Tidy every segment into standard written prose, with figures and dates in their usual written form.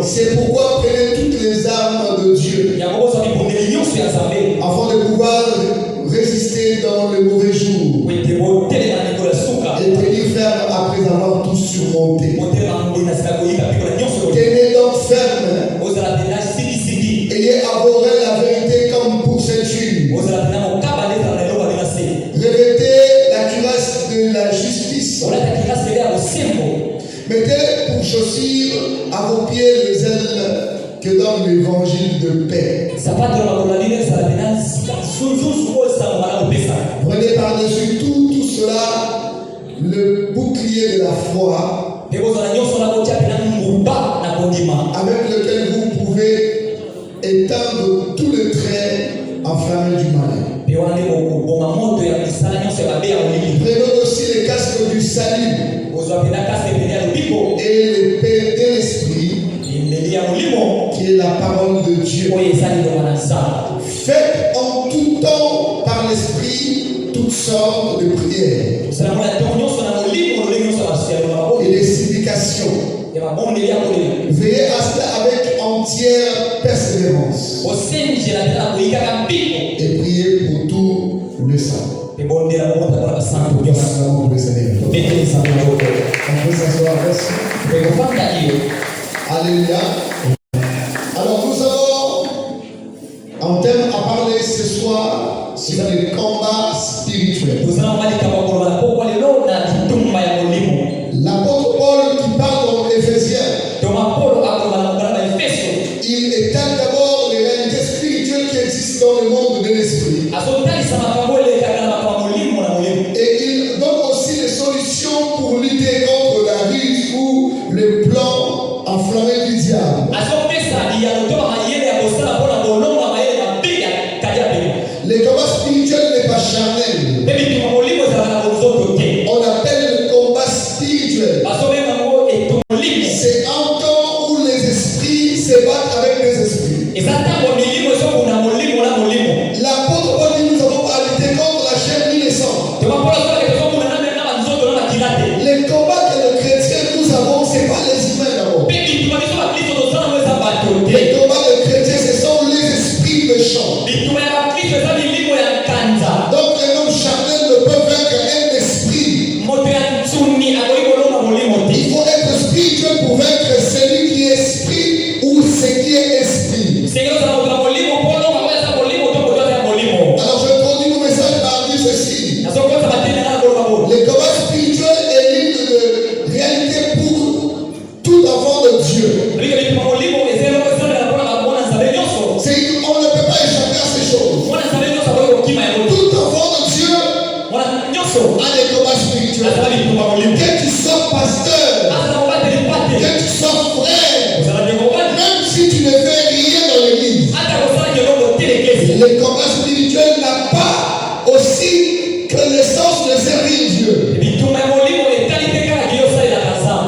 C'est pourquoi prenez toutes les armes de Dieu afin de pouvoir résister dans le mauvais jour et tenir ferme après avoir tout surmonté. Tenez donc ferme. Ayez abhorré la vérité comme pour ceinture. Revêtez la cuirasse de la justice. Mettez pour chaussures à vos pieds les ailes que donne l'évangile de paix. Prenez par-dessus tout cela le bouclier bouclier de la foi avec lequel vous pouvez éteindre tous les traits enflammés du malin. Prenons aussi les casques du salut et l'épée de l'esprit qui est la parole de Dieu. Faites en tout temps par l'esprit toutes sortes de prières et des supplications. Veillez à cela avec entière persévérance et priez pour tout le saint. On peut s'asseoir, merci. Alléluia. Alors nous avons un thème à parler ce soir sur les combats spirituels. L'apôtre Paul qui parle dans Éphésiens, il étale d'abord les réalités spirituelles qui existent dans le monde de l'esprit. Et il donne aussi les solutions pour lutter contre la ruse ou le plan enflammé du diable. Les combats spirituels n'est pas charnel. On appelle le combat spirituel. C'est un temps où les esprits se battent avec les esprits. L'apôtre Paul dit nous avons pas lutté contre la chair ni les sangs. Les combats que les chrétiens nous avons, ce n'est pas les humains d'abord. Les combats des chrétiens, ce sont les esprits méchants. Donc un homme charnel ne peut vaincre un esprit. Il faut être spirituel pour vaincre celui qui est esprit ou ce qui est esprit. Alors je introduis mon message par dire ceci. Les combats spirituels est l'une de réalité pour tout enfant de Dieu. On ne peut pas échapper à ces choses. Tout enfant de Dieu a des combats spirituels. Que tu sois pasteur, que tu sois frère, même si tu ne fais rien dans l'église, les combats spirituels n'ont pas aussi que l'essence de servir Dieu.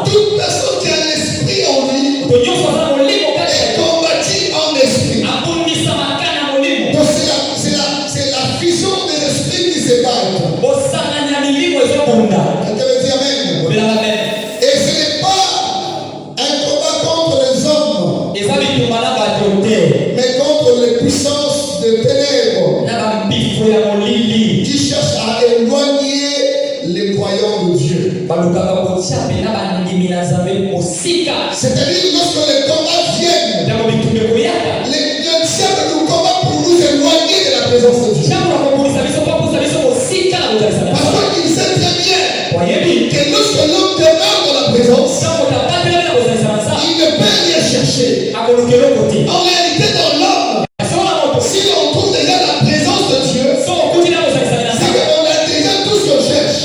Toute personne qui a l'esprit en lui est combattue en esprit. Donc c'est la fusion des esprits qui se battent. Quelqu'un veut dire amen. Et ce n'est pas un combat contre les hommes, mais contre les puissances de ténèbres qui cherchent à éloigner les croyants de Dieu. C'est-à-dire lorsque les combats viennent, le diable nous combat pour nous éloigner de la présence de Dieu. Parce qu'il sait très bien que lorsque l'homme demeure dans la présence, il ne peut rien chercher. En réalité, dans l'homme, si on trouve déjà la présence de Dieu, c'est qu'on a déjà tout ce qu'on cherche.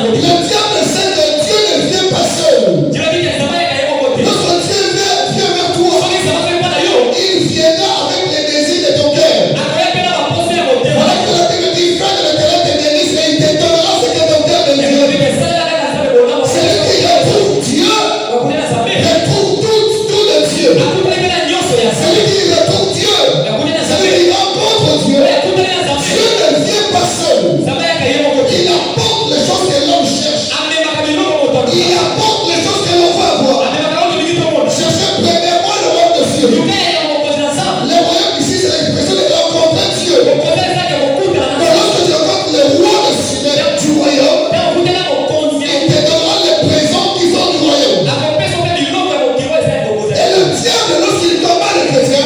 Le diable sait que Dieu ne vient pas seul. Lorsque Dieu vient vers toi, il viendra avec les désirs de ton cœur. Voilà que la Bible dit, frère de l'Éternel te bénisse et il te donnera ce que ton cœur désire. Celui qui retrouve Dieu, retrouve tout de Dieu. Celui qui retrouve Dieu, celui qui rencontre Dieu, Dieu ne vient pas seul. Il apporte les choses que l'homme cherche. Il apporte les choses que l'on va avoir. Cherchez premièrement le royaume de Dieu. Le royaume ici, c'est l'expression de rencontrer Dieu. Mais lorsque tu rencontres le roi du royaume, il te donnera les présents qui sont du royaume. Et le diable, lorsqu'il combat les chrétiens,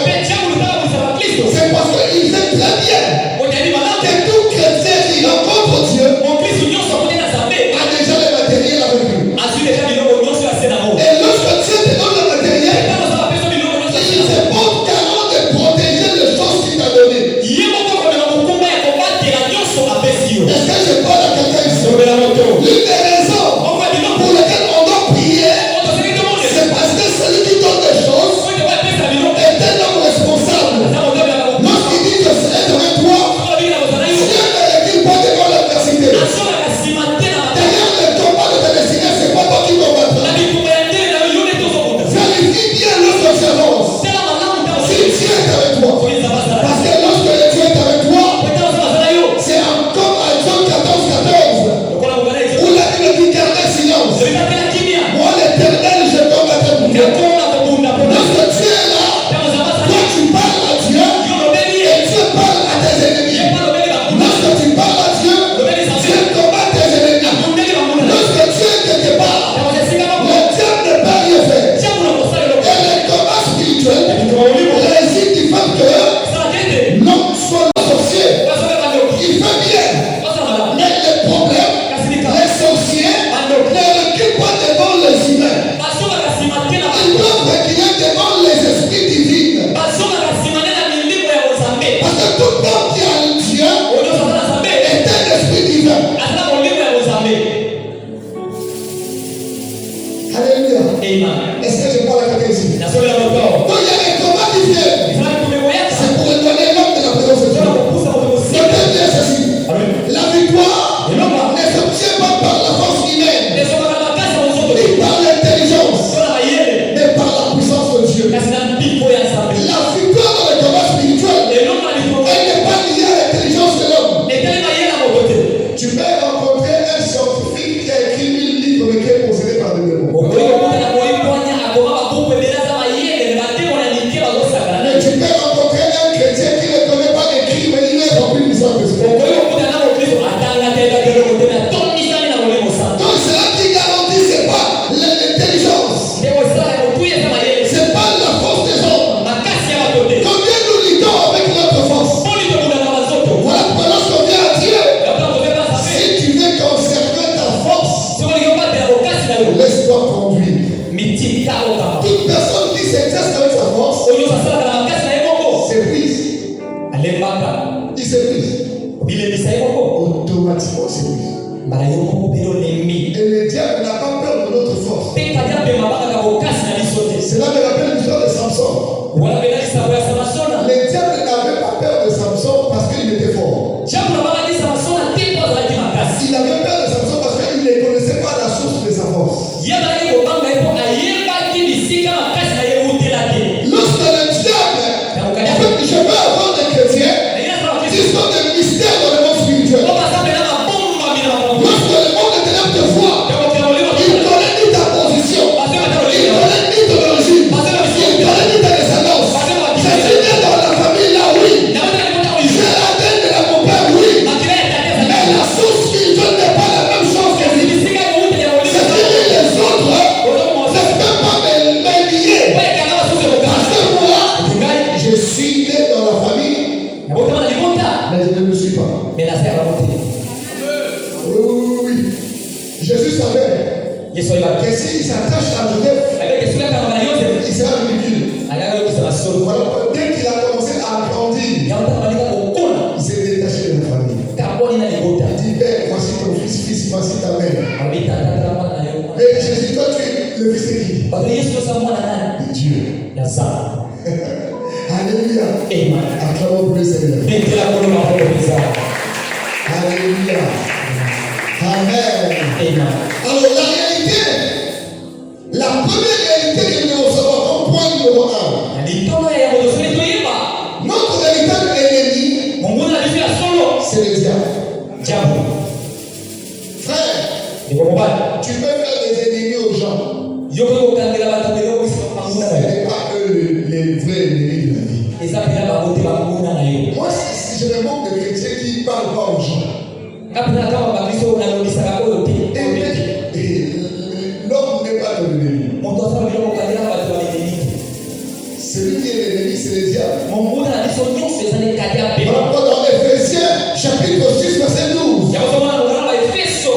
Dieu est avec toi. Parce que lorsque le Dieu est avec toi, c'est encore à John 14:14. Où la Bible dit garder silence. Moi l'Éternel, je tombe à tes bouquets. Lorsque tu es là, toi tu parles à Dieu et Dieu parle à tes ennemis. Lorsque tu parles à Dieu, Dieu combat tes ennemis. Lorsque tu es quelque part, le diable ne peut rien faire. Et les combats spirituels résident du fait que l'homme soit sorcier. Il fait bien. Mais le problème, les sorciers ne reculent pas devant les humains. Ils doivent reculer devant les esprits divins. Parce que tout homme qui a un Dieu est un esprit divin. Alléluia. Est-ce que je parle à quelqu'un ici? Donc il y a des combats qui viennent. C'est pour éloigner l'homme de la présence de Dieu. Notez bien ceci. La victoire ne s'obtient pas par la force humaine, ni par l'intelligence, mais par la puissance de Dieu. La victoire dans le combat spirituel, elle n'est pas liée à l'intelligence de l'homme. Tu peux rencontrer un scientifique qui a écrit 1000 livres mais qui est possédé par le démon. Mais tu peux rencontrer un chrétien qui ne connaît pas l'écrit mais il est rempli du Saint-Esprit. Donc c'est là qui garantit, c'est pas l'intelligence, c'est pas la force des hommes. Combien nous luttons avec notre force? Voilà pourquoi lorsqu'on vient à Dieu, si tu veux conserver ta force, laisse-toi conduire. Toute personne qui s'exerce avec sa force s'épuise. Il s'épuise. Automatiquement s'épuise. Et le diable n'a pas peur de notre force. Cela me rappelle l'histoire de Samson. Le diable n'avait pas peur de Samson parce qu'il était fort. Il avait peur de Samson parce qu'il ne connaissait pas la source de sa force. Lorsque le diable, en fait, je veux avoir des chrétiens qui sont des mystères dans le monde spirituel. Lorsque le monde de ténèbres te voit, il connaît ni ta position, il connaît ni ton origine, il connaît ni ta descendance. Je suis né dans la famille là, oui. J'ai l'ADN de mon père, oui. Mais la source spirituelle n'est pas la même chose que lui. C'est fini, les autres ne peuvent pas me lier. Parce que moi, je suis né dans la famille, mais je ne le suis pas. Oui. Jésus savait que s'il s'attache à Joseph, il sera ridicule. Voilà, dès qu'il a commencé à grandir, il s'est détaché de la famille. Il dit, Père, voici ton fils, voici ta mère. Mais Jésus, toi tu es le fils de qui? De Dieu. Alléluia. Acclamons pour le Seigneur. Alléluia. Amen. Alors la réalité, la première réalité que nous recevons comme point numéro 1, notre véritable ennemi, c'est le diable. Frère, tu peux faire des ennemis aux gens. Ce n'est pas eux les vrais ennemis de la vie. Moi, si je me moque de chrétiens qui ne parlent pas aux gens, l'homme n'est pas l'ennemi. Celui qui est l'ennemi, c'est le diable. Voilà dans Éphésiens, chapitre 6, verset 12.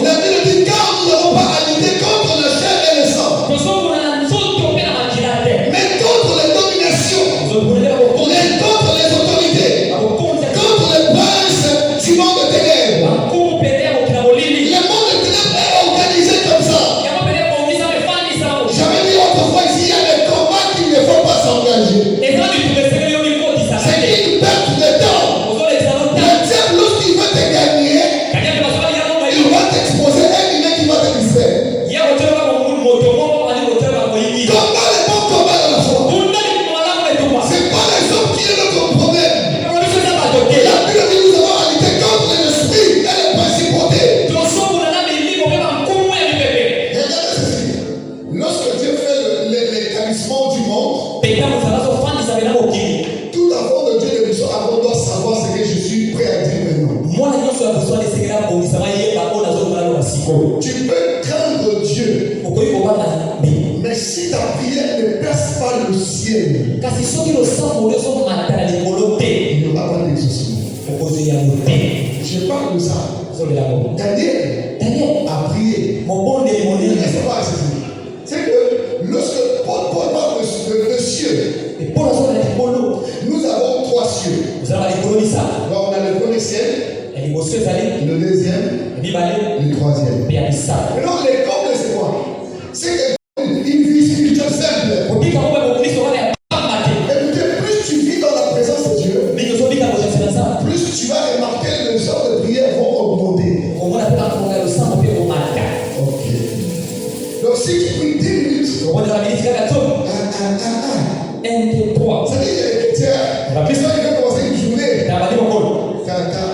La Bible dit, car nous n'avons pas à lutter contre la chair et le sang, mais contre les dominations, contre les autorités, contre les princes du monde de ténèbres. Le monde de ténèbres est organisé comme ça. J'avais dit autrefois ici, il y a des combats qu'il ne faut pas s'engager. C'est Tu peux craindre Dieu. Mais si ta prière ne perce pas le ciel, il n'y aura pas d'exaucement. Je parle de ça. Daniel a prié. C'est que lorsque Paul parle de cieux, nous avons 3 cieux. Donc on a le premier ciel, le deuxième, le troisième. Maintenant, les combles, c'est quoi? C'est une vie spirituelle simple. Et plus tu vis dans la présence de Dieu, plus tu vas remarquer que le genre de prières vont augmenter. Ok. Donc si tu pries 10 minutes, ça veut dire que tu vas commencer une journée.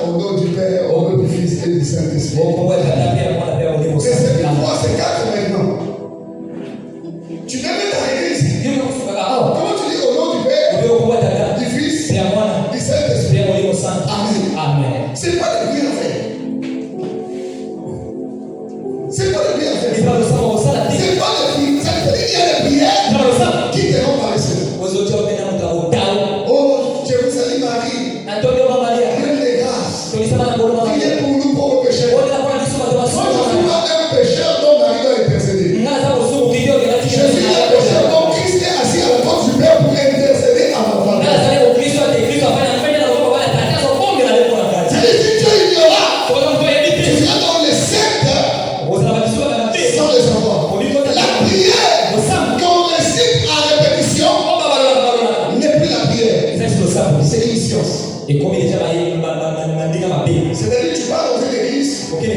Au nom du Père, au nom du Fils et du Saint-Esprit. C'est 3, c'est 4 maintenant. Tu devais t'arrêter ici. Comment tu dis au nom du Père, du Fils, du Saint-Esprit? Amen. C'est pas de bien fait. C'est pas de bien fait. C'est pas de prière. Ça veut dire qu'il y a des prières qui te rendent paresseux. Oh, Jérusalem Marie. Priez pour nous pauvres pécheurs. Moi, je suis pas un pécheur dont Marie doit intercéder. Je suis un pécheur dont Christ est assis à la porte du Père pour intercéder à ma faveur. Si Dieu ignorera, tu seras dans les sectes sans le savoir. La prière qu'on récite à répétition n'est plus la prière. C'est une science. C'est-à-dire que tu vas dans une église, toutes les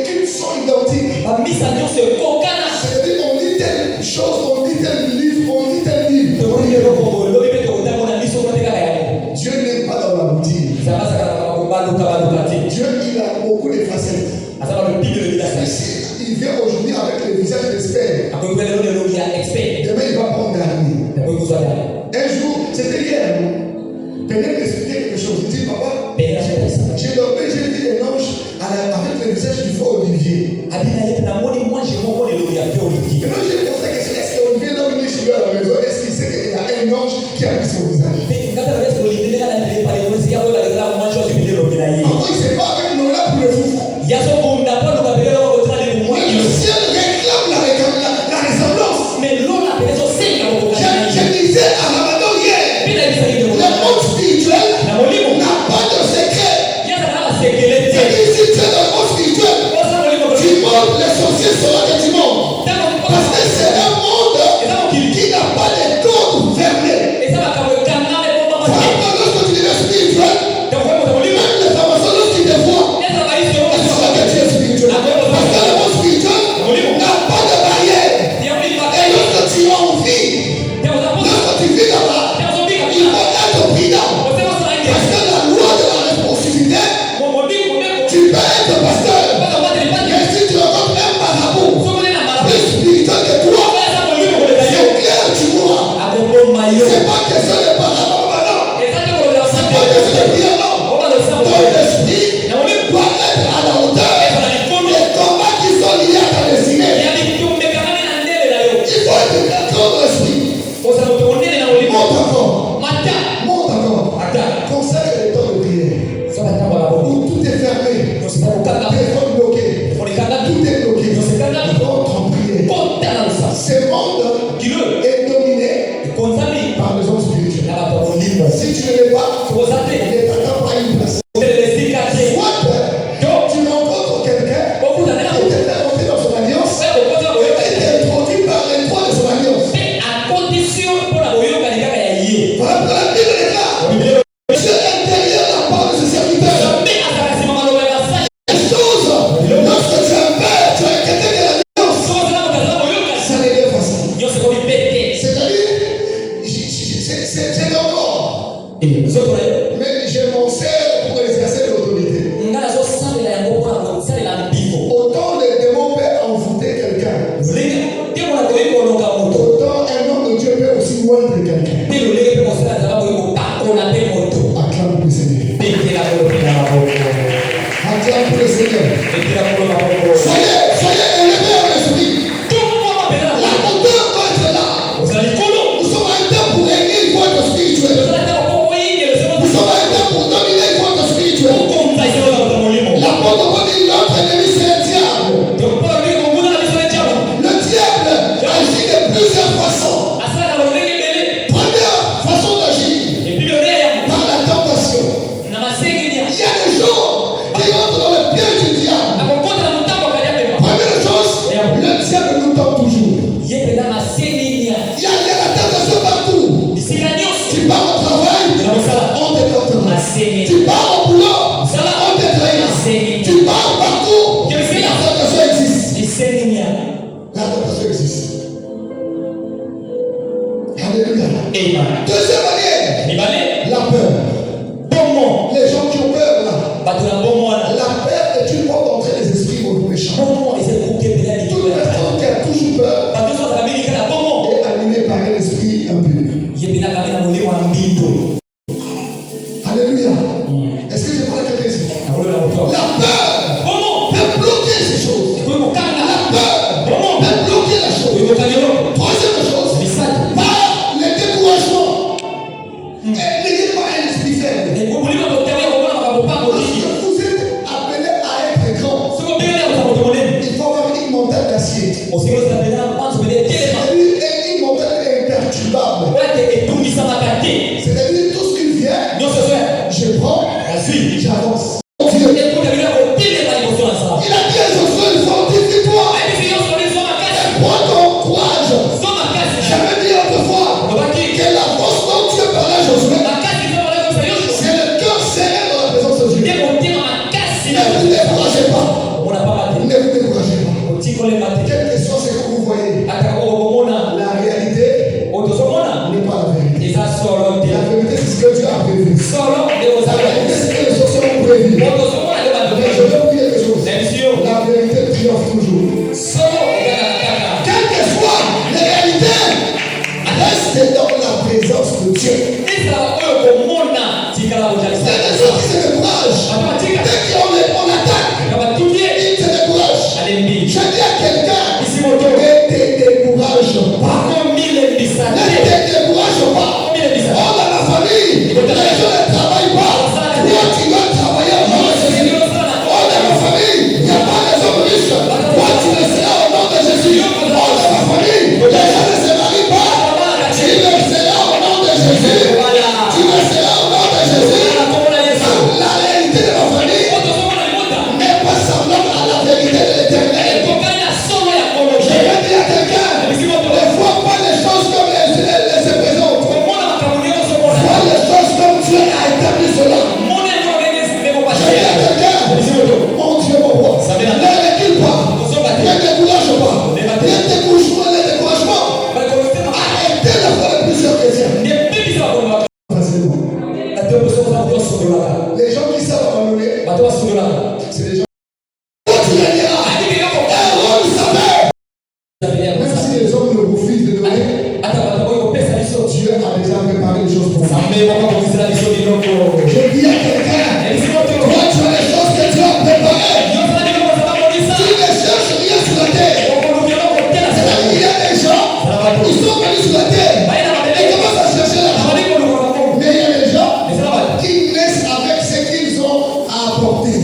cultes sont identiques. C'est-à-dire qu'on dit telle chose, on dit tel livre, on dit tel livre. Dieu n'est pas dans la boutique. Dieu, il a beaucoup de facettes. Il vient aujourd'hui avec le visage d'expert. Demain, il va prendre l'armée. Un jour, c'était hier. Peut-être expliquer quelque chose. Il dit, papa, j'ai dormi, j'ai vu un ange avec le visage du faux Olivier. Et moi, j'ai posé la question, est-ce qu'Olivier l'a venu chez lui à la maison? Est-ce qu'il sait qu'il y a un ange qui a pris son visage? Pourquoi il ne s'est pas avec nous là pour le fou? Le ciel réclame la ressemblance. Je disais à Ramadan hier, le monde spirituel n'a pas de secret. C'est-à-dire, si tu es dans le monde spirituel, tu montes, les sorciers sauront que tu montes. Parce que c'est un monde qui n'a pas de code fermé. Lorsque tu es spirituel, même les amazones, lorsqu'ils te voient, ils sauront que tu es spirituel. Parce que le monde spirituel n'a pas de barrière. Et lorsque tu envies, lorsque tu vis là-bas, il faut être brillant. Parce que la loi de la responsabilité, tu peux être pasteur. Mais si tu rencontres un marabout plus spirituel que toi, c'est clair, tu mourras. C'est pas question de marabout, non. C'est pas question de prière, non. Ton esprit doit être à la hauteur des combats qui sont liés à ta destinée. Il faut être dans l'esprit. Monte encore. Consacre le temps de prière. Où tout est fermé. Téléphone bloqué. Tout est bloqué. Rentre en prière. Ce monde est dominé par les hommes spirituels. Si tu ne l'es pas, il ne t'attend pas une place. Soit tu rencontres quelqu'un qui t'est monté dans son alliance et t'est introduit par les droits de son alliance. Voilà pourquoi la Bible déclare Dieu intérieur la part de ses serviteurs. Les choses, lorsque tu as peur, tu as quelqu'un de l'alliance, ça devient facile. C'est-à-dire, c'est encore. Mais j'ai mon cerf pour exercer l'autorité. Autant les démons peuvent envoûter quelqu'un, autant un homme de Dieu peut aussi moindre quelqu'un. Acclame pour le Seigneur. Acclame pour le Seigneur. Seigneur. Soyez élevés en esprit. La hauteur doit être là. Nous sommes un temps pour régner, il faut être spirituel. Nous sommes un temps pour dominer, il faut être spirituel. L'apôtre Paul dit notre ennemi c'est le diable. Le diable agit de plusieurs façons. Première façon d'agir, par la tentation. Il y a des gens qui rentrent dans le piège du diable. Première chose, le diable nous tente toujours. Il y a la tentation partout. Tu pars au travail, on te tentera. Tu pars au boulot, on te trahira. Tu pars partout, la tentation existe. La tentation existe. Alléluia. Deuxième manière, la peur. Les gens qui ont peur là. La peur est une porte d'entrée des esprits méchants. Toute personne qui a toujours peur est animée par un esprit impur. Alléluia. Est-ce que je parle quelque chose? La peur peut bloquer ces choses. La peur peut bloquer la chose. Troisième chose, par le découragement. N'ayez pas un esprit faible. Lorsque vous êtes appelé à être grand, il faut avoir une montagne d'acier. C'est-à-dire une montagne imperturbable. C'est-à-dire tout ce qui vient, je prends, j'avance. Dieu. Il a dit à Josué, fortifie-toi. Prends ton courage. J'avais dit autrefois que la force dont Dieu parlait à Josué, c'est le cœur serré dans la présence de Dieu. Ne vous découragez pas. Ne vous découragez pas. Quelle que soit ce que vous voyez, la réalité n'est pas la vérité. La vérité, c'est ce que Dieu a prévu. La vérité, c'est que les choses seront prévues. Mais je veux vous dire quelque chose. La vérité triomphe toujours. Quelle que soit la réalité, reste dans la présence de Dieu. C'est des gens qui se découragent. Dès qu'on attaque, ils se découragent. Je dis à quelqu'un, ne te décourage pas. Ne te décourage pas. Oh, dans la famille, les gens ne travaillent pas. Toi, tu dois travailler au nom de Jésus. Oh, dans la famille, il n'y a pas les hommes riches. Toi, tu le seras au nom de Jésus. Oh, dans la famille, les gens ne se marient pas. Tu le seras au nom de Jésus. Tu le seras au nom de Jésus. La réalité de la famille n'est pas semblable à la vérité de l'éternel. Je vais dire à quelqu'un, ne vois pas les choses comme elles se présentent. Vois les choses comme Dieu a établi cela. Je dis à quelqu'un, mon Dieu, mon roi, ne recule pas, ne décourage pas, ne décourage pas. Arrêtez d'avoir plusieurs chrétiens. Les gens qui savent abandonner, c'est les gens. Tu le diras, vous savez. Même si les hommes ne refusent de donner, Dieu a déjà préparé les choses pour moi. Je dis à quelqu'un, toi tu as les choses que Dieu a préparées. Tu ne cherches rien sur la terre. C'est-à-dire qu'il y a des gens, ils sont venus sur la terre. Ils commencent à chercher la terre. Mais il y a des gens qui naissent avec ce qu'ils ont à apporter.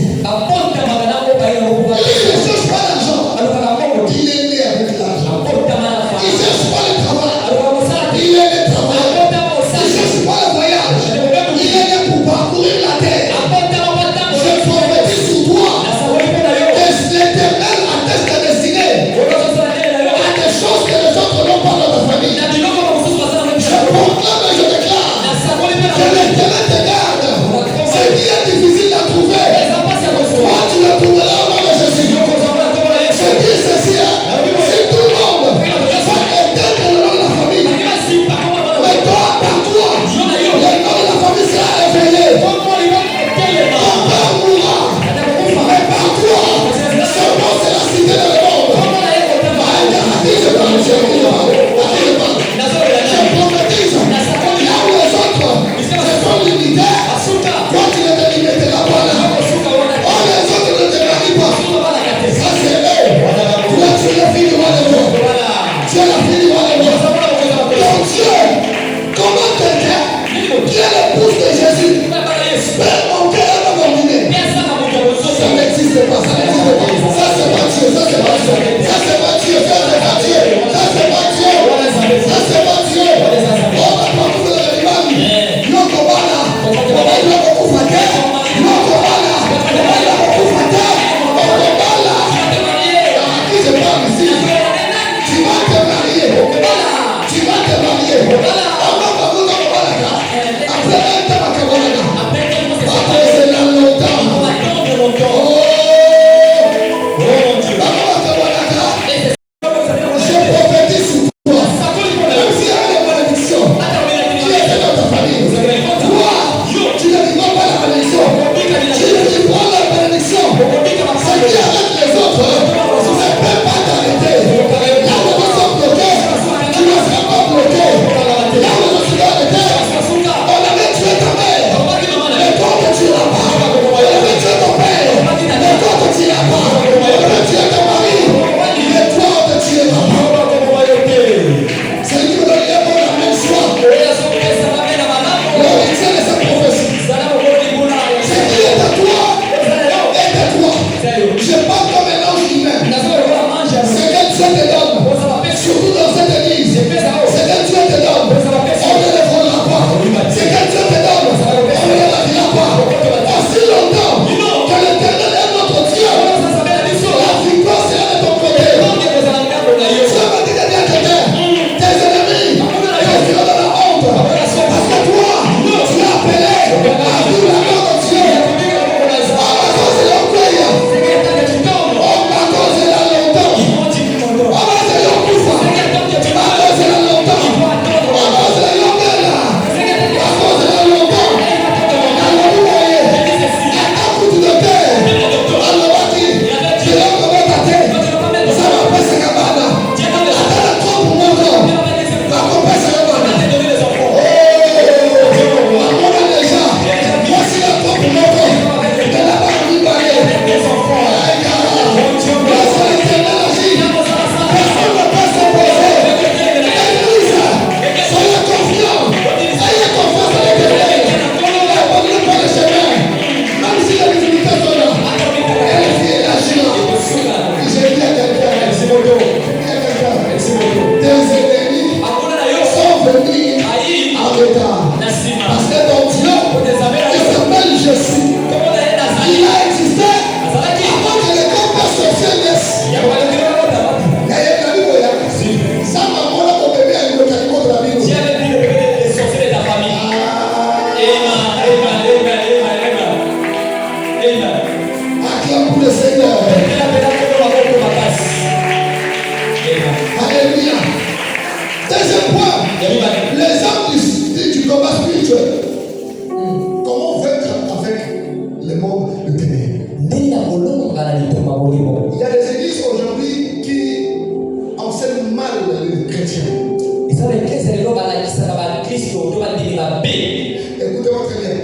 très bien.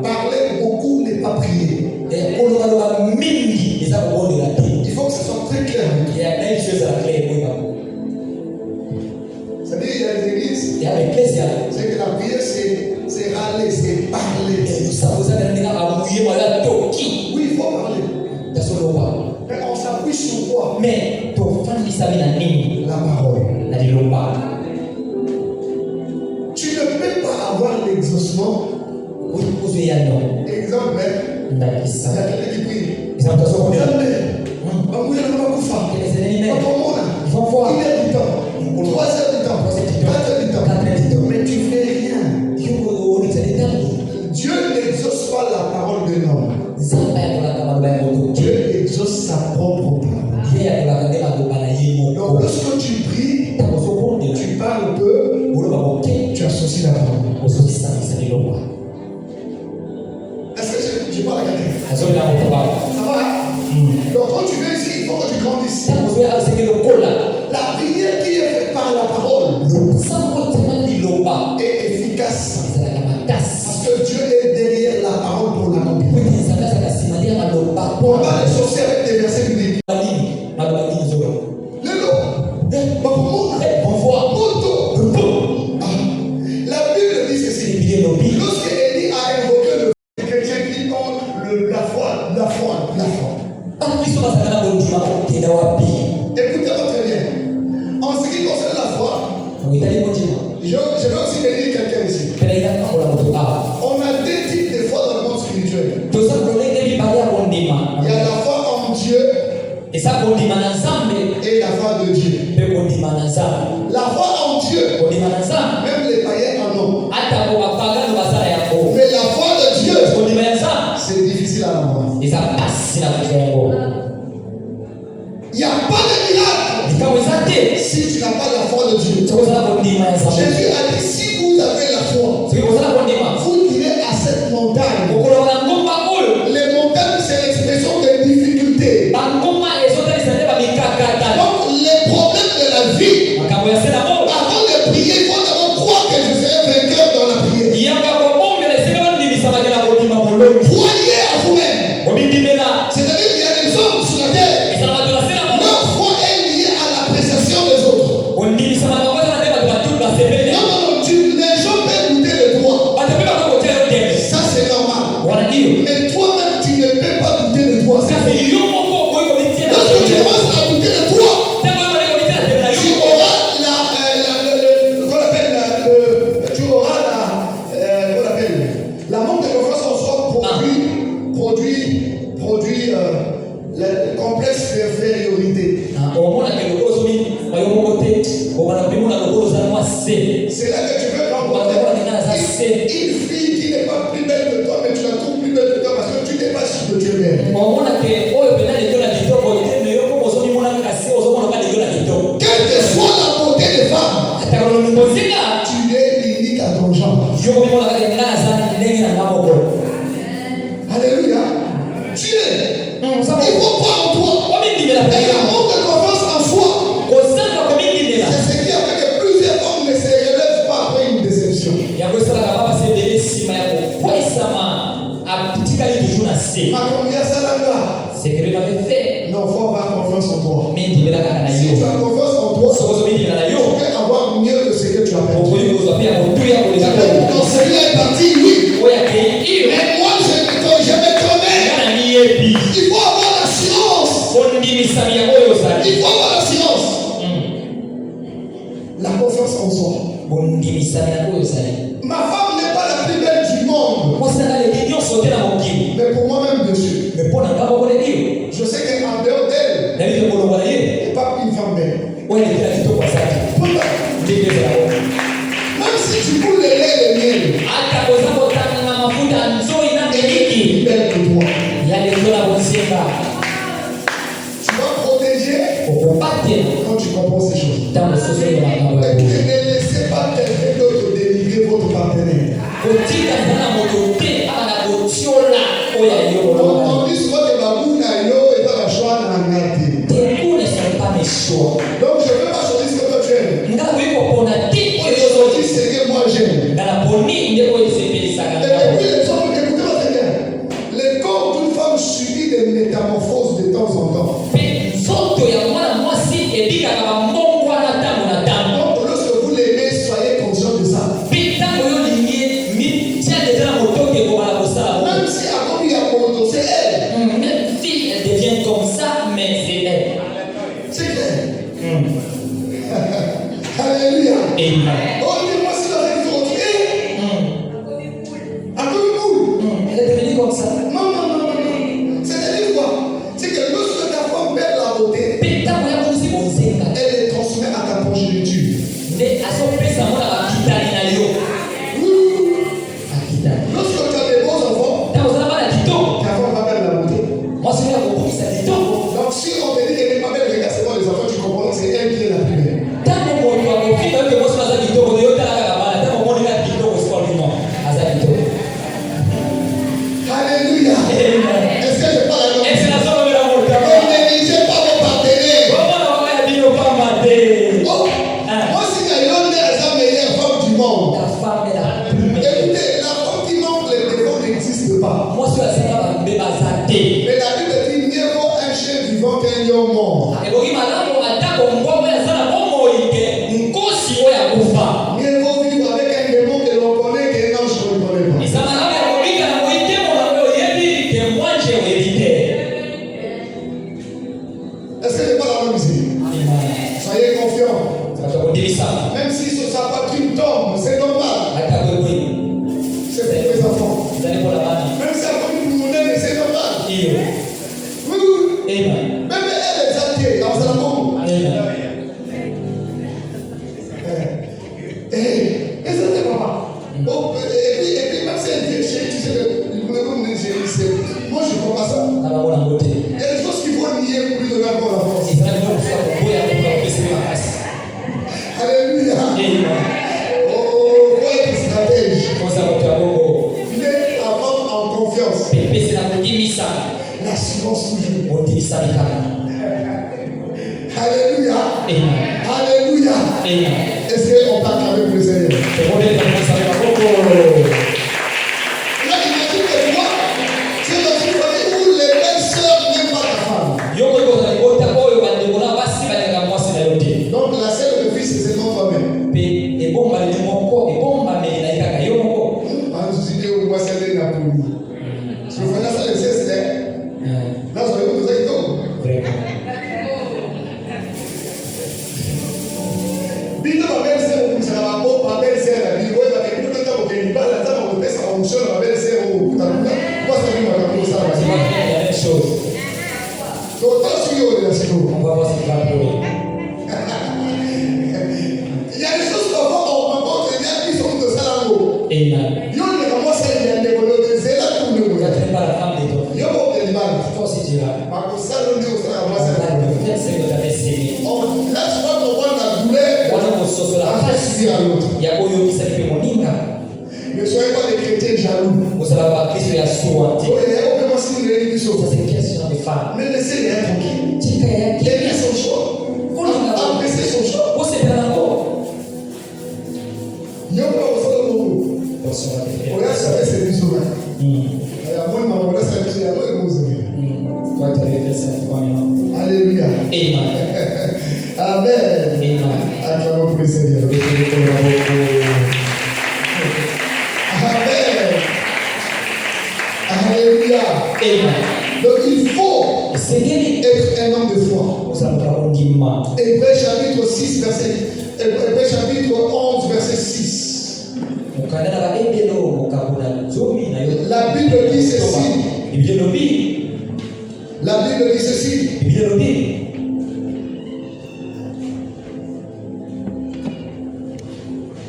Parler beaucoup n'est pas prier. Il faut que ce soit très clair. C'est-à-dire, il y a des églises, c'est que la prière, c'est râler, c'est parler. Oui, il faut parler. Mais on s'appuie sur quoi? La parole. Tu ne peux pas avoir l'exaucement. Exemple, il y a quelqu'un qui prie. Il va mourir dans ma coufa. Il est du temps. 3 heures du temps. 4 heures du temps. Mais tu fais rien. Dieu n'exauce pas la parole de l'homme. Dieu exauce sa propre parole. Donc lorsque tu pries, tu parles peu, tu associes la parole. Est-ce que je parle à quelqu'un? Ça va, hein? Donc quand tu viens ici, il faut que tu grandisses. La prière qui est faite par la parole est efficace. Parce que Dieu est derrière la parole pour l'accomplir. On va les sorciers avec des versets bibliques. La Bible dit ceci. Lorsque Élie a invoqué le chrétien qui ont la foi. Écoutez-moi très bien. En ce qui concerne la foi, je vais aussi bénir quelqu'un ici. On a 2 types de foi dans le monde spirituel. Il y a la foi en Dieu et la foi de Dieu. La foi en Dieu, même les païens en ont. Mais la foi de Dieu, c'est difficile à avoir. Il n'y a pas de miracle si tu n'as pas la foi de Dieu. Jésus a dit, si vous avez la foi, vous direz à cette montagne. Les montagnes, c'est l'expression de difficulté. Donc les problèmes de la vie, avant de prier, il faut d'abord croire que je serai vainqueur dans la prière. Croyez à vous-même. C'est-à-dire qu'il y a des hommes sur la terre. Leur foi est liée à l'appréciation des autres. Non, les gens peuvent douter de toi. Ça, c'est normal. Mais toi-même, tu ne peux pas douter de toi. Lorsque tu commences à douter de toi, tu auras la manque de confiance en soi produit le complexe d'infériorité. C'est là que tu veux rencontrer une fille qui n'est pas plus belle que toi, mais tu la trouves plus belle que toi parce que tu n'es pas sûr que tu es belle. Quelle que soit la beauté des femmes, tu es unique à ton genre. Alléluia. Dieu, il faut croire en toi. Et la manque de confiance en soi, c'est ce qui a fait que plusieurs hommes ne se relèvent pas après une déception. Non, il faut avoir confiance en toi. Si tu as confiance en toi, tu peux avoir mieux que ce que tu as perdu. Quand celui-là est parti, oui. Mais moi, je me connais. Il faut avoir l'assurance. Il faut avoir l'assurance. La confiance en soi. Ma femme n'est pas la plus belle du monde. Mais pour moi-même, bien sûr. Je sais qu'en dehors d'elle, elle n'est pas une femme belle. Même si tu coules les lait de miel, elle est plus belle que toi. Tu vas protéger quand tu comprends ces choses. Et ne laissez pas quelqu'un d'autre délivrer votre partenaire. On dit souvent que Babouna yo est pas la choix dans la ngati. Donc je ne veux pas choisir ce que toi tu aimes. Je choisis ce que moi j'aime. comme ça. Non. C'est-à-dire quoi? C'est que lorsque ta femme perd la beauté, elle est transformée à ta progéniture. Lorsque tu as des beaux enfants, ta femme va perdre la beauté. Donc si on te dit qu'elle n'est pas belle, regarde seulement les enfants, tu comprends que c'est elle qui est la plus belle. Alléluia. Est-ce que je parle à l'homme? Ne négligez pas vos partenaires. Moi, si Naïlon est la meilleure femme du monde, écoutez, la femme qui manque les défauts n'existe pas. Mais la Bible dit mieux vaut un chien vivant qu'un lion mort. Mieux vaut vivre avec un démon que l'on connaît qu'un ange qu'on ne connaît pas. Est-ce que je parle à l'homme ici? Soyez confiants. Même si ce sapatine tombe, c'est normal. C'est pour les enfants. Même si après vous nous donnez, c'est normal. Oui. Même elle est exaltée dans sa tombe. Exaltée, papa. Bon, et puis même si elle dit chérie, tu sais que moi je ne comprends pas ça. Il y a des choses qu'il faut nier pour lui donner encore la force. Alléluia. Oh, faut être stratège. Mets ta femme en confiance. L'assurance toujours. Alléluia. Alléluia. Est-ce qu'on parle avec le Seigneur? Là, imagine que toi, tu es dans une famille où les belles sœurs n'aiment pas ta femme. Donc la sœur et le fils, c'est ton toi-même. On va voir ce qui va pleurer. Il y a des choses qu'on voit, on rencontre, il y a qui sont de Salamo. Amen. Yo ne commence à y aller, c'est là tout le monde. Tu n'attrapes pas la femme de toi. Yo bon des mal. Toi aussi tu vas. Par contre, ça le dit au Salamo, c'est là. Là tu vas comprendre la douleur. Après, subir à l'autre. Ne soyez pas des chrétiens jaloux. Vous savez pas Christ est à soi. Oh, il y a aucun signe de l'émission. Ça c'est une question de femme. Mais laissez-les être tranquilles. Aimer son choix. Apprécier son choix. Vous êtes dans Yo pas au Salamo. On a savé ces bisous là. Moi, ma mère, c'est un petit peu Alléluia. Amen. Amen. Acclamons pour le Seigneur. Amen. Alléluia. Amen. Donc il faut être un homme de foi. Hébreux chapitre 6, verset Hébreux chapitre 11, verset 6. La Bible dit ceci. La Bible dit ceci.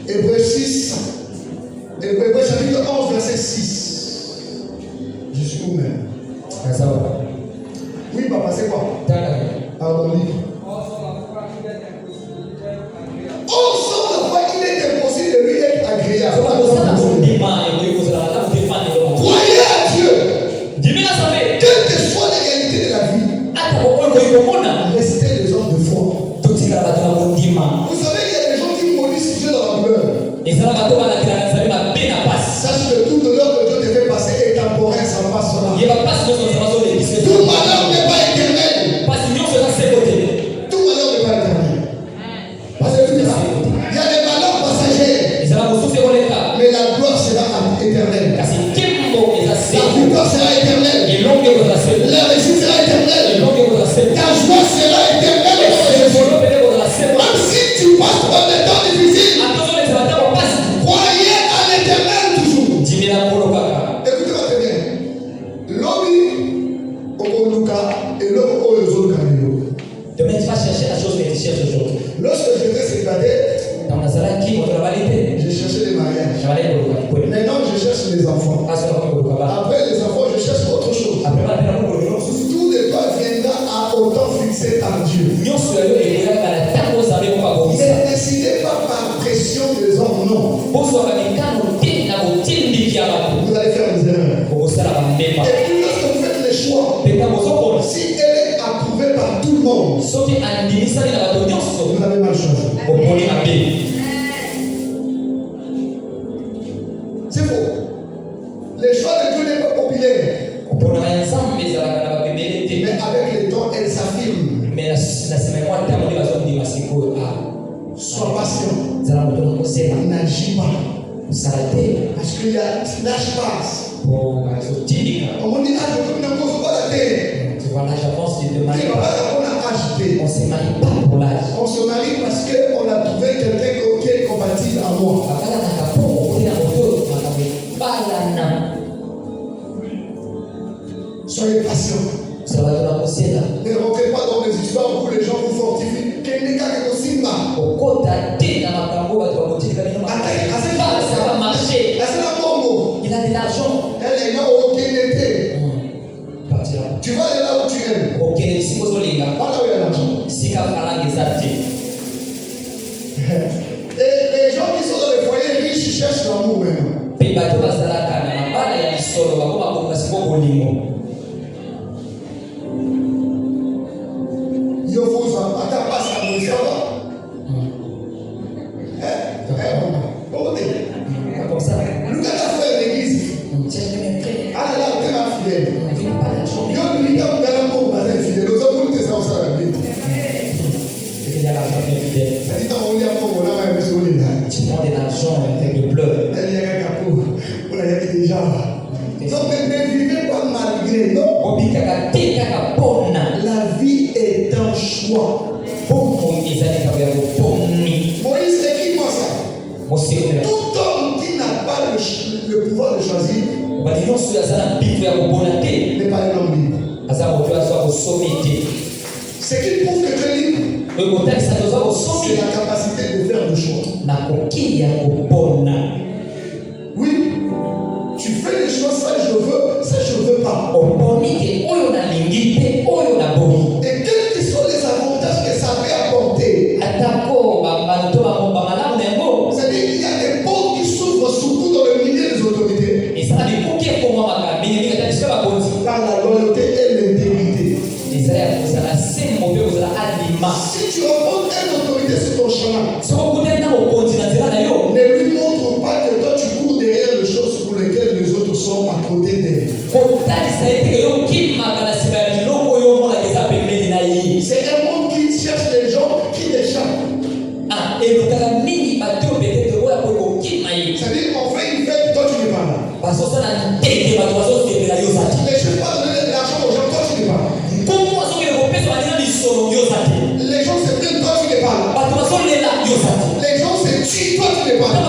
Hébreux 6. Hébreux chapitre 11, verset 6. Je suis où même? Oui, papa, c'est quoi? Pardon, livre. Oh, sans la foi, il est impossible de lui être agréable. Croyez à Dieu. Quelle que soit la réalité de la vie, restez les gens de foi. Vous savez, il y a des gens qui maudissent Dieu dans la douleur. Sache que tout douleur que Dieu te fait passer est temporaire, ça passera. Tout malheur n'est pas éternel. Tout malheur n'est pas éternel. Parce que il y a des malheurs passagers, mais la gloire sera éternelle. La victoire sera éternelle. La réussite sera éternelle. Ta joie sera éternelle. Même si tu passes par des temps difficiles, croyez à l'éternel toujours. Écoutez-moi très bien. les enfants. Après les enfants, je cherche autre chose. Tout de toi viendra à autant fixé par Dieu. Ne décidez pas par pression des hommes, non. Vous allez faire des erreurs. Et puis lorsque vous faites les choix, si elle est approuvée par tout le monde, vous avez mal choisi. C'est faux. Les choix de Dieu n'est pas populaire. Mais avec le temps, elle s'affirme. Sois patient. N'agis pas. Parce qu'il y a l'âge passe. On me dit, je ne pose pas la terre. Tu vois, l'âge avance, tu te maries pas. On se marie pas pour l'âge. On se marie parce qu'on a trouvé quelqu'un qui est compatible à moi. Soyez patient. Ne rentrez pas dans des histoires où les gens vous fortifient. Il a de l'argent. Elle n'a aucune été. Tu vas aller là où tu aimes. Pas là où il y a l'argent. Et les gens qui sont dans les foyers riches cherchent l'amour maintenant. Tu prends de l'argent avec le pleurs. Donc ne vivez pas malgré, non. La vie est un choix. Moïse écrit-moi ça. Tout homme qui n'a pas le pouvoir de choisir n'est pas un homme libre. Ce qui prouve que tu es libre, c'est la capacité de faire le choix. Oui, tu fais les choix, ça je veux pas. Et quels que sont les avantages que ça peut apporter, c'est-à-dire qu'il y a des portes qui s'ouvrent surtout dans le milieu des autorités par la loyauté et l'intégrité. Si tu rencontres une autorité sur ton chemin, ne lui montre pas que toi tu cours derrière les choses pour lesquelles les autres sont à côté d'elle. C'est un monde qui cherche les gens qui l'échappent. C'est-à-dire qu'on fait une fête, toi tu n'es pas là. Les gens pas donner de l'argent aux gens, toi tu n'es pas là. Les gens se plaignent, toi tu n'es pas là. Les gens se tuent, toi tu n'es pas là.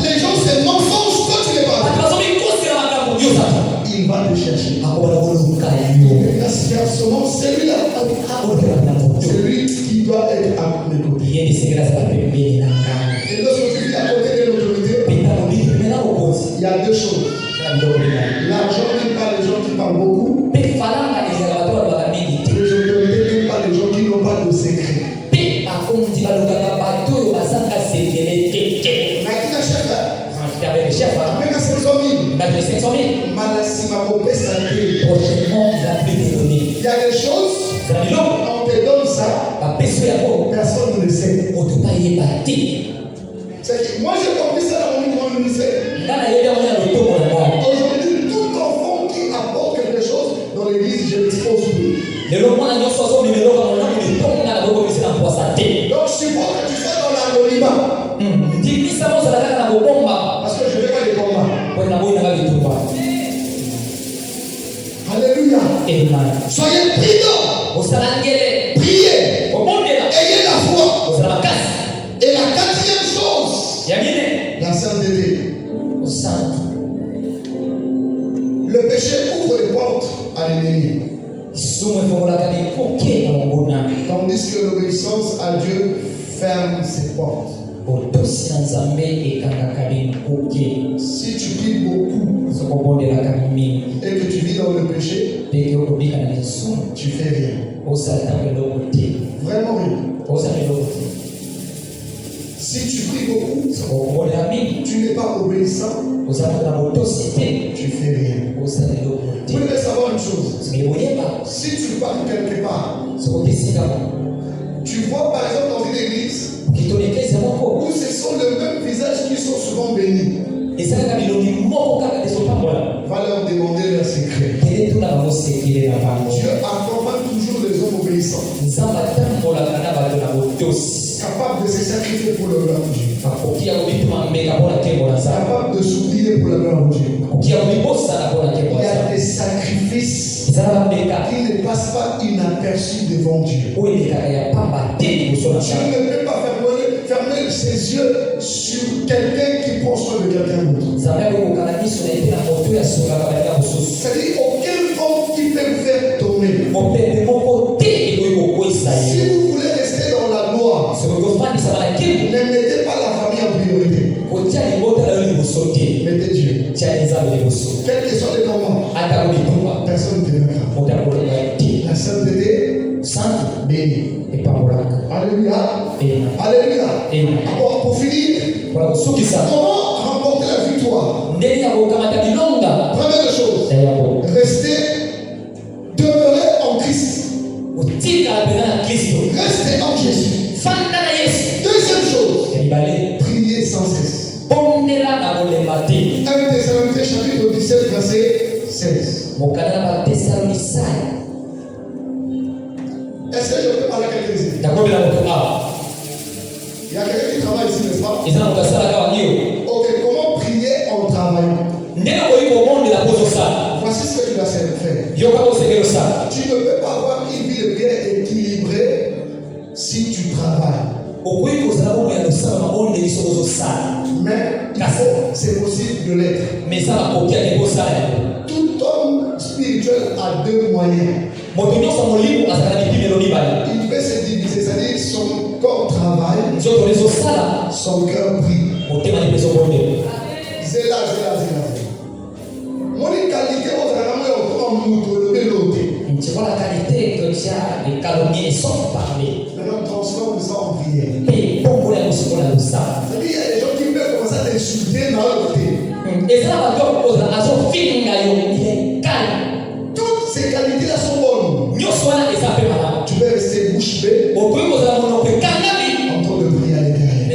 Les gens se mensongent, toi tu n'es pas là. Il va te chercher. Seulement celui-là, celui qui doit être à mes côtés. Et lorsque tu vis à côté de l'autorité, il y a deux choses. L'argent n'aime pas les gens qui parlent beaucoup. Les autorités n'aiment pas les gens qui n'ont pas de secret. Il y a des choses, on te donne ça, personne ne le sait. C'est que moi j'ai compris ça dans mon ministère. Aujourd'hui, tout enfant qui apporte quelque chose dans l'église, je l'expose sur lui. Donc je suppose que tu sois dans l'anonymat. Parce que je ne fais pas des combats. Alléluia. Amen. Soyez prudents. Priez. Ayez la foi. Et la quatrième chose, la sainteté. Le péché ouvre les portes à l'ennemi. Tandis que l'obéissance à Dieu ferme ses portes. Si tu pries beaucoup et que tu vis dans le péché, tu fais rien. Vraiment rien. Si tu pries beaucoup, tu n'es pas obéissant, tu fais rien. Vous devez savoir une chose. Si tu pars quelque part, tu vois par exemple dans une église où ce sont les mêmes visages qui sont souvent bénis, va leur demander leur secret. Dieu accompagne toujours les hommes obéissants, capables de se sacrifier pour le gloire de Dieu, capables de s'oublier pour la gloire de Dieu. Il y a des sacrifices qui ne passent pas inaperçus devant Dieu. Tu ne peux pas fermer ses yeux sur quelqu'un qui prend soin de quelqu'un d'autre. C'est-à-dire aucun vent qui peut vous faire tomber. Si vous voulez rester dans la gloire, ne mettez pas la famille en priorité. Mettez Dieu. Quels que soient les moments, personne ne te verra. La sainteté, bénie. Alléluia. Alléluia. Pour finir, comment remporter la victoire? Première chose, rester demeuré en Christ. Rester en Jésus. Deuxième chose, prier sans cesse. 1 Thessaloniciens chapitre 17 verset 16. Est-ce que je peux parler à quelqu'un ici? Il y a quelqu'un qui travaille ici, n'est-ce pas? Ok, comment prier en travaillant? Voici ce que tu dois faire. Tu ne peux pas avoir une vie de prière équilibrée si tu travailles. Mais c'est possible de l'être. Tout homme spirituel a deux moyens. Il peut se diviser, c'est-à-dire son corps travaille, son cœur prie. C'est là. Mon qualité tu vois la qualité que tu as, les calomnies sont parlées. Maintenant, transforme ça en prière. Et pourquoi il y a des gens qui peuvent commencer à t'insulter dans leur côté. Et ça va donc il est calme. Toutes ces qualités-là sont bonnes. Tu peux rester bouche bée en train de prier à l'intérieur.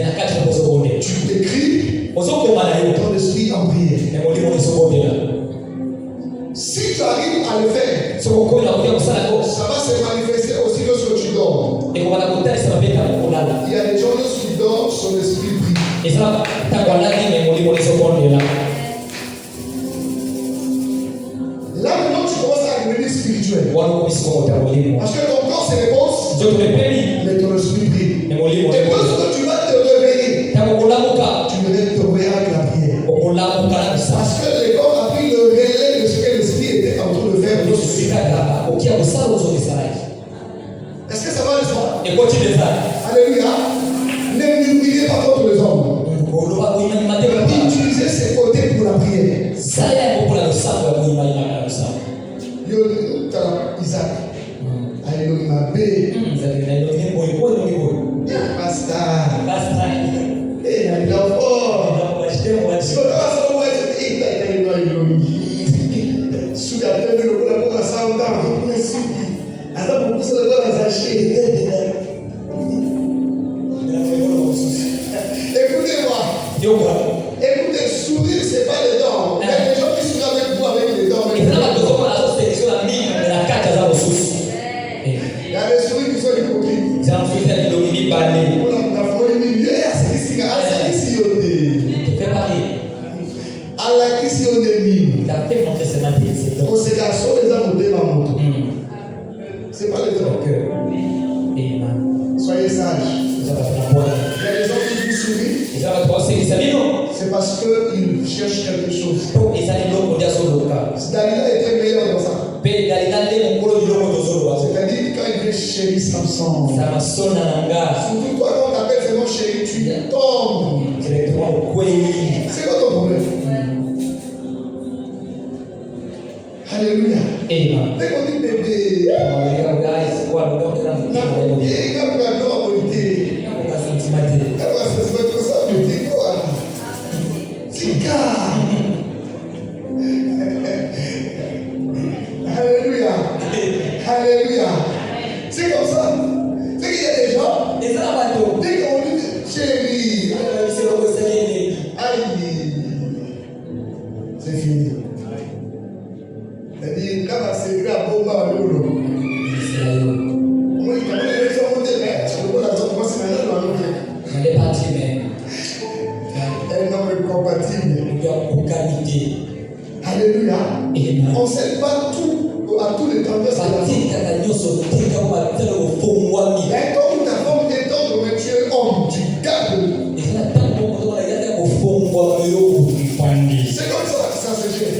Tu t'écris en train de prier en prière. Si tu arrives à le faire, ça va se manifester aussi lorsque tu dors. Il y a des gens qui dorment, son esprit prie. Là maintenant tu commences à devenir spirituel. Parce que ton corps se repose, mais ton esprit prie. Et lorsque tu vas te réveiller, tu ne réveilleras que la prière. Parce que le corps a pris le relais de ce que l'esprit était en train de faire. Est-ce que ça va le soir? Alléluia. Ne murmurez pas contre les hommes. Utilisez ses côtés pour la prière. Isaac. Écoutez, sourire, c'est pas les dents. Il y a des gens qui sourient avec vous avec les dents. Il y a des souris qui sont hypocrites. C'est pas les dents. Soyez sages. Il y a des gens qui vous sourient. C'est parce qu'ils cherchent quelque chose. Dalila était meilleure dans ça. C'est-à-dire quand il veut chérir Samson. Surtout toi quand on t'appelle vraiment chéri, tu tombe. C'est quoi ton problème? Alléluia. Amen. Dès qu'on dit bébé, Alléluia. Alléluia. C'est comme ça. C'est qu'il y a des gens, dès qu'on lui dit chérie, aïe, c'est fini. C'est-à-dire, quand on s'est à Bomba, on dit, un homme compatible. Alléluia. On ne sait pas tout à tous les temps. Quand ta femme est tendre, mais tu es homme, tu gardes. C'est comme ça que ça se gère.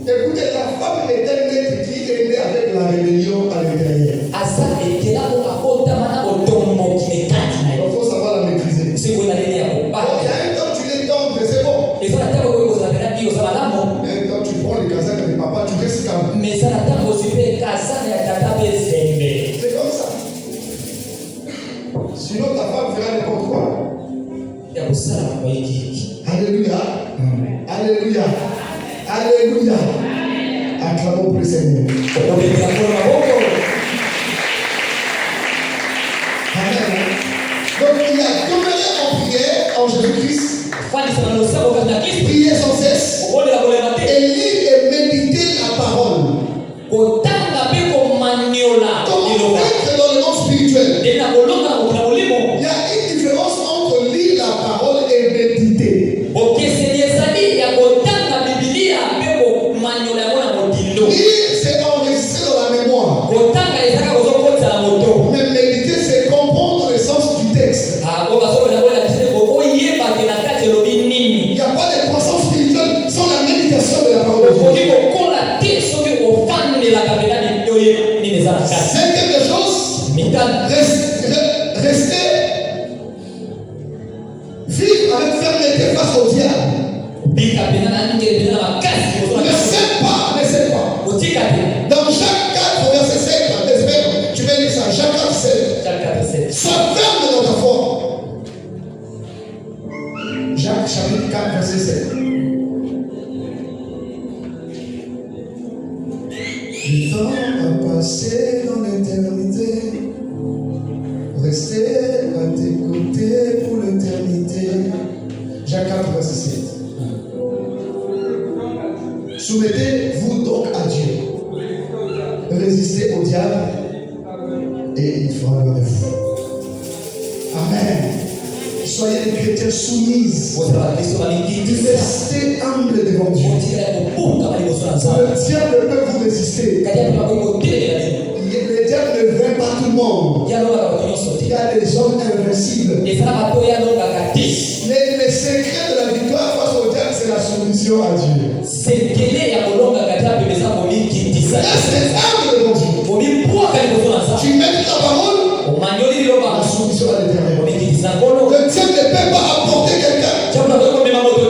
Écoutez, la femme est un être qui est né avec la rébellion à l'intérieur. Il faut savoir la maîtriser. Il y a un temps tu l'es tendre, c'est bon. Mais quand tu prends les casaques de papa, tu restes calme. C'est comme ça. Sinon ta femme fera n'importe quoi. Alléluia. Alléluia. Alléluia. Acclamons pour le Seigneur. Amen. Donc il y a demeurer en prière en Jésus-Christ. Prier sans cesse. Et lire et méditer la parole. Comment être dans le monde spirituel? Il y a une différence entre lire la parole et méditer. Lire, c'est enregistrer dans la mémoire. Mais méditer, c'est comprendre le sens du texte. Il n'y a pas de croissance spirituelle sans la méditation de la parole de Dieu. Cinquième des choses, rester, vivre avec fermeté face au diable. Ne sais pas. Dans Jacques 4, verset 7, tu vas lire ça, Jacques 4, 7. S'enferme dans ta foi. Jacques chapitre 4, verset 7. Le temps a passé dans l'éternité. Restez à tes côtés pour l'éternité. Jacques 4, verset 7. Soumettez-vous donc à Dieu. Résistez au diable et il fera le reste. Amen. Soyez des chrétiens soumises. Restez humbles devant Dieu. Le diable peut vous résister. Le diable ne vainc pas tout le monde. Il y a des hommes invincibles. Le secret de la victoire face au diable, c'est la soumission à Dieu. Reste humble devant Dieu. Tu mets ta parole, la soumission à l'Éternel. Le diable ne peut pas apporter quelqu'un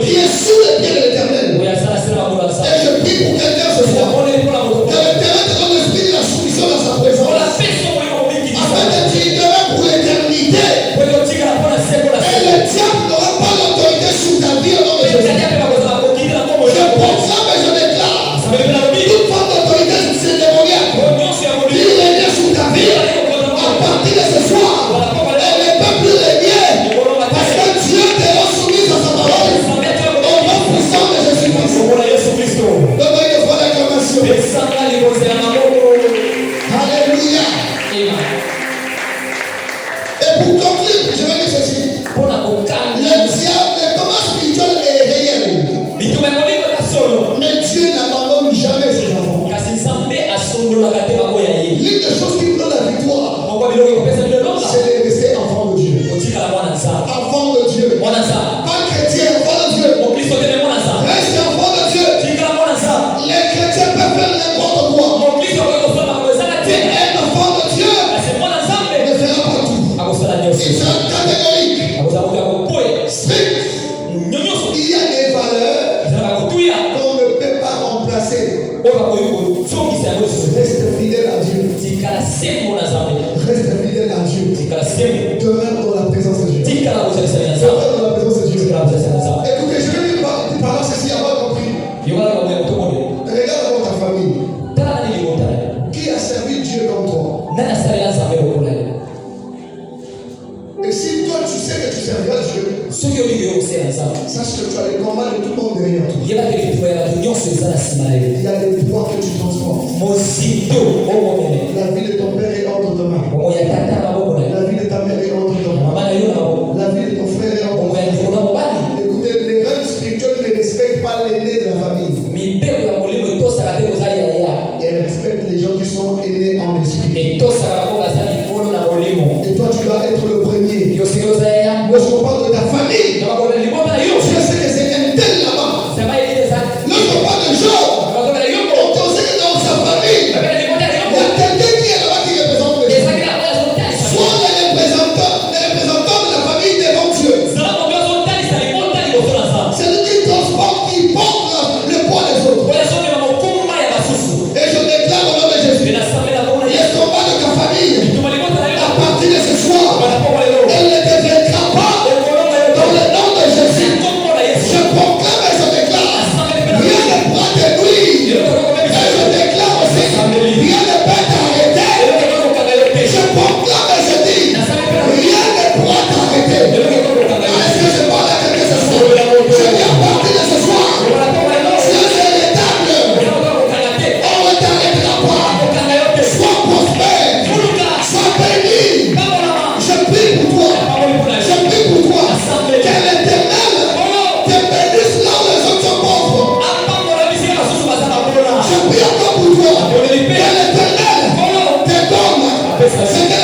qui est sous les pieds de l'Éternel. Et je prie pour quelqu'un ce soir. Que l'Éternel te donne l'esprit de la soumission dans sa présence. Afin d'être libéré pour l'éternité. Et le diable n'aura pas l'autorité sous ta vie au nom de Jésus. Je proclame et je déclare toute forme d'autorité démoniaque qui règne sous ta vie à partir de ce soir. Elle n'est pas plus régnée parce que Dieu te rend soumise à sa parole au nom puissant de Jésus-Christ. Donnez une fois l'acclamation. Alléluia. Et pour conclure, je vais dire ceci. Le diable, le combat spirituel est réel. Mais Dieu n'abandonne jamais ses enfants. L'une des choses qui nous donne la victoire, c'est de rester enfant de Dieu. Enfant de Dieu. Pas chrétien, enfant de Dieu. Reste enfant de Dieu. Les chrétiens peuvent faire n'importe quoi. Mais un enfant de Dieu ne fera pas tout. Il Reste fidèle à Dieu. Reste fidèle à Dieu. Demeure dans la présence de Dieu. Demeure dans la présence de Dieu. Écoutez, je vais dire par ceci avant qu'on prie. Regarde dans ta famille. Qui a servi Dieu comme toi? Et si toi tu sais que tu serviras Dieu, sache que tu as les combats de tout le monde derrière toi. Il y a des poids que tu transformes. La vie de ton père est entre tes mains. La vie de ta mère est entre tes mains. La vie de ton frère est entre tes mains. Écoutez, les rêves spirituels ne respectent pas l'aîné de la famille. Elle respecte les gens qui sont aînés en esprit. Et toi, tu dois être le premier. Lorsqu'on parle de ta famille, Dieu sait que c'est un tel là-bas. Lorsqu'on parle de Job, on sait que dans sa famille, il y a quelqu'un qui est là-bas qui représente les gens. Soit les représentants de la famille devant Dieu. C'est lui qui transporte, qui porte le poids des autres. Et je déclare au nom de Jésus, les combats de ta famille, à partir de ce soir, elle ne deviendra pas dans le nom de Jésus. Je proclame et je déclare, rien ne pourra te nuire. Et je déclare aussi, rien ne peut t'arrêter. Je proclame et je dis, rien ne pourra t'arrêter. Est-ce que je parle à quelqu'un ce soir? Je dis à partir de ce soir, si un véritable, on ne t'arrêtera pas. Sois prospère, sois béni. Je prie pour toi. Je prie pour toi. Que l'Éternel te bénisse là où les autres sont pauvres. Je prie encore pour toi. Que l'Éternel te donne ce que